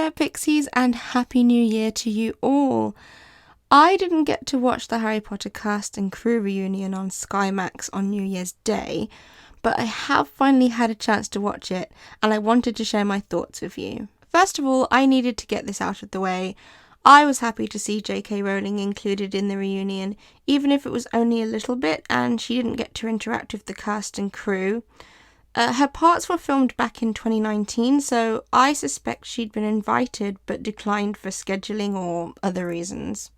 there, Pixies, and Happy New Year to you all. I didn't get to watch the Harry Potter cast and crew reunion on Sky Max on New Year's Day, but I have finally had a chance to watch it, and I wanted to share my thoughts with you. First of all, I needed to get this out of the way. I was happy to see J.K. Rowling included in the reunion, even if it was only a little bit and she didn't get to interact with the cast and crew. Her parts were filmed back in 2019, so I suspect she'd been invited but declined for scheduling or other reasons.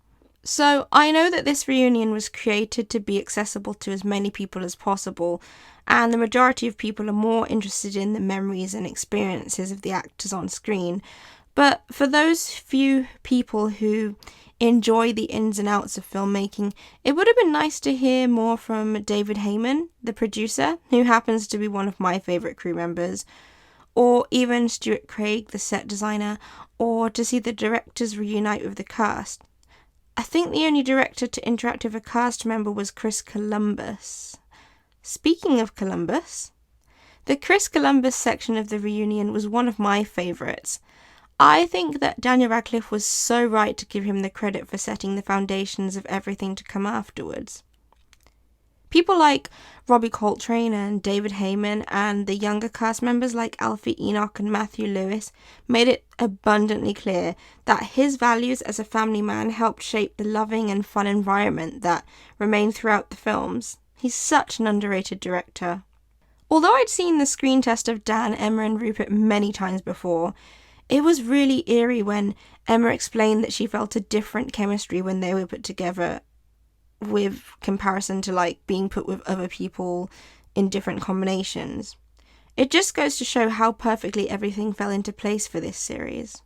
So I know that this reunion was created to be accessible to as many people as possible, and the majority of people are more interested in the memories and experiences of the actors on screen. But for those few people who enjoy the ins and outs of filmmaking, it would have been nice to hear more from David Heyman, the producer, who happens to be one of my favourite crew members, or even Stuart Craig, the set designer, or to see the directors reunite with the cast. I think the only director to interact with a cast member was Chris Columbus. Speaking of Columbus, the Chris Columbus section of the reunion was one of my favourites. I think that Daniel Radcliffe was so right to give him the credit for setting the foundations of everything to come afterwards. People like Robbie Coltrane and David Heyman and the younger cast members like Alfie Enoch and Matthew Lewis made it abundantly clear that his values as a family man helped shape the loving and fun environment that remained throughout the films. He's such an underrated director. Although I'd seen the screen test of Dan, Emma and Rupert many times before, it was really eerie when Emma explained that she felt a different chemistry when they were put together with comparison to being put with other people in different combinations. It just goes to show how perfectly everything fell into place for this series.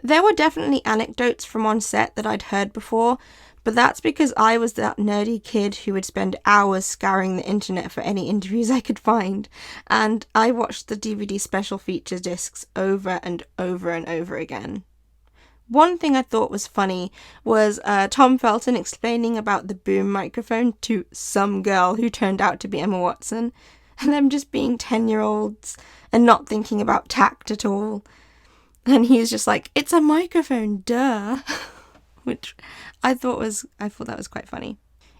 There were definitely anecdotes from on set that I'd heard before, but that's because I was that nerdy kid who would spend hours scouring the internet for any interviews I could find, and I watched the DVD special feature discs over and over and over again. One thing I thought was funny was Tom Felton explaining about the boom microphone to some girl who turned out to be Emma Watson, and them just being 10-year-olds and not thinking about tact at all. And he's just like, "It's a microphone, duh." Which I thought that was quite funny.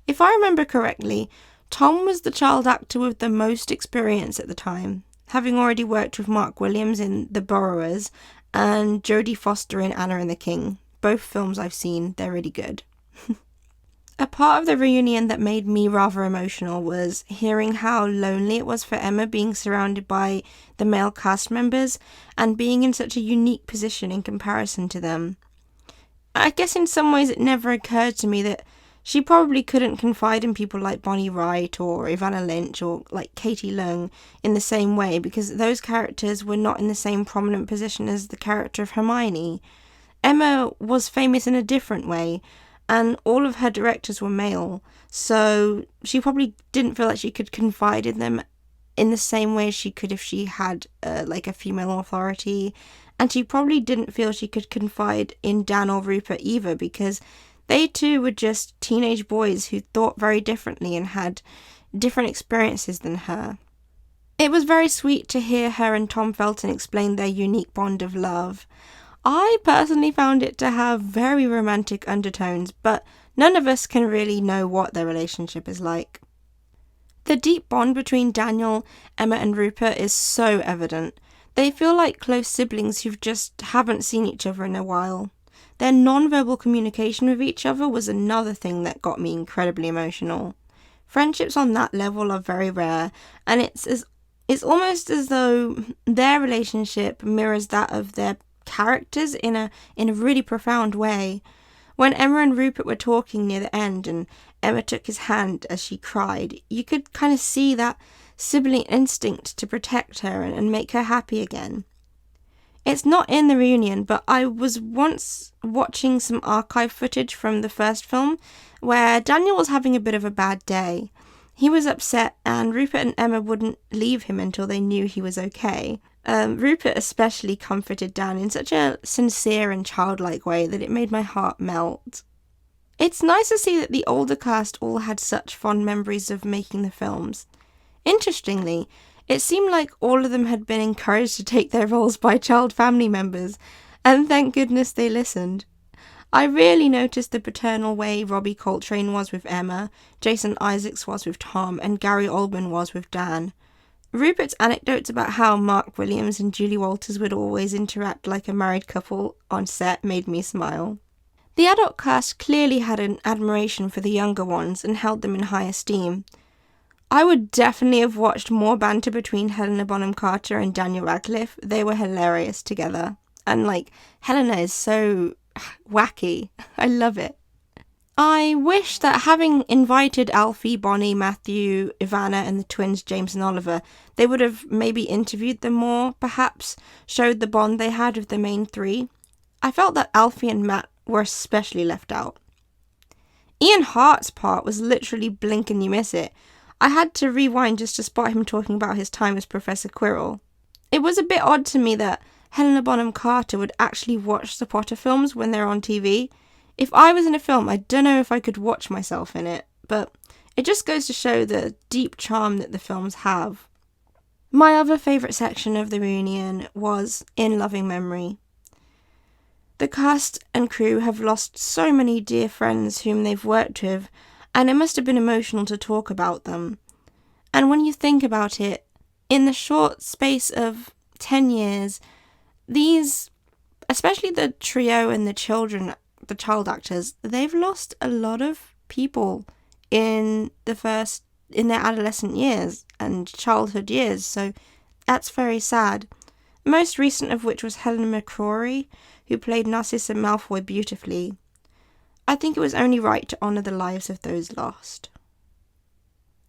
If I remember correctly, Tom was the child actor with the most experience at the time, having already worked with Mark Williams in The Borrowers and Jodie Foster in Anna and the King. Both films I've seen, they're really good. A part of the reunion that made me rather emotional was hearing how lonely it was for Emma being surrounded by the male cast members and being in such a unique position in comparison to them. I guess in some ways it never occurred to me that she probably couldn't confide in people like Bonnie Wright or Ivana Lynch or Katie Leung in the same way because those characters were not in the same prominent position as the character of Hermione. Emma was famous in a different way, and all of her directors were male, so she probably didn't feel like she could confide in them in the same way as she could if she had a female authority. And she probably didn't feel she could confide in Dan or Rupert either because they too were just teenage boys who thought very differently and had different experiences than her. It was very sweet to hear her and Tom Felton explain their unique bond of love. I personally found it to have very romantic undertones, but none of us can really know what their relationship is like. The deep bond between Daniel, Emma and Rupert is so evident. They feel like close siblings who just haven't seen each other in a while. Their non-verbal communication with each other was another thing that got me incredibly emotional. Friendships on that level are very rare, and it's almost as though their relationship mirrors that of their characters in a really profound way. When Emma and Rupert were talking near the end and Emma took his hand as she cried, you could kind of see that sibling instinct to protect her and make her happy again. It's not in the reunion, but I was once watching some archive footage from the first film where Daniel was having a bit of a bad day. He was upset and Rupert and Emma wouldn't leave him until they knew he was okay. Rupert especially comforted Dan in such a sincere and childlike way that it made my heart melt. It's nice to see that the older cast all had such fond memories of making the films. Interestingly, It seemed like all of them had been encouraged to take their roles by child family members, and thank goodness they listened. I really noticed the paternal way Robbie Coltrane was with Emma, Jason Isaacs was with Tom, and Gary Oldman was with Dan. Rupert's anecdotes about how Mark Williams and Julie Walters would always interact like a married couple on set made me smile. The adult cast clearly had an admiration for the younger ones and held them in high esteem. I would definitely have watched more banter between Helena Bonham Carter and Daniel Radcliffe. They were hilarious together. And Helena is so wacky. I love it. I wish that having invited Alfie, Bonnie, Matthew, Ivana and the twins James and Oliver, they would have maybe interviewed them more, perhaps showed the bond they had with the main three. I felt that Alfie and Matt were especially left out. Ian Hart's part was literally blink and you miss it. I had to rewind just to spot him talking about his time as Professor Quirrell. It was a bit odd to me that Helena Bonham Carter would actually watch the Potter films when they're on TV. If I was in a film, I don't know if I could watch myself in it, but it just goes to show the deep charm that the films have. My other favourite section of the reunion was In Loving Memory. The cast and crew have lost so many dear friends whom they've worked with, and it must have been emotional to talk about them. And when you think about it, in the short space of 10 years, these, especially the trio and the child actors, they've lost a lot of people in their adolescent years and childhood years, so that's very sad. Most recent of which was Helen McCrory, who played Narcissa Malfoy beautifully. I think it was only right to honour the lives of those lost.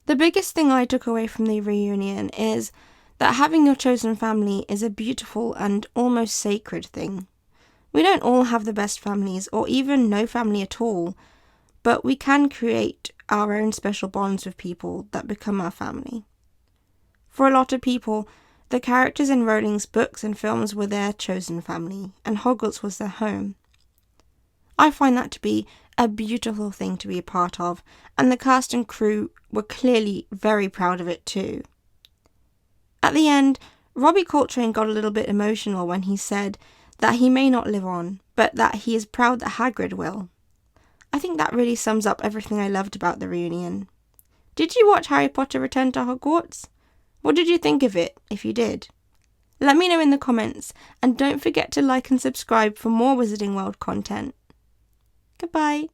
The biggest thing I took away from the reunion is that having your chosen family is a beautiful and almost sacred thing. We don't all have the best families, or even no family at all, but we can create our own special bonds with people that become our family. For a lot of people, the characters in Rowling's books and films were their chosen family, and Hogwarts was their home. I find that to be a beautiful thing to be a part of, and the cast and crew were clearly very proud of it too. At the end, Robbie Coltrane got a little bit emotional when he said that he may not live on, but that he is proud that Hagrid will. I think that really sums up everything I loved about the reunion. Did you watch Harry Potter Return to Hogwarts? What did you think of it, if you did? Let me know in the comments, and don't forget to like and subscribe for more Wizarding World content. Goodbye.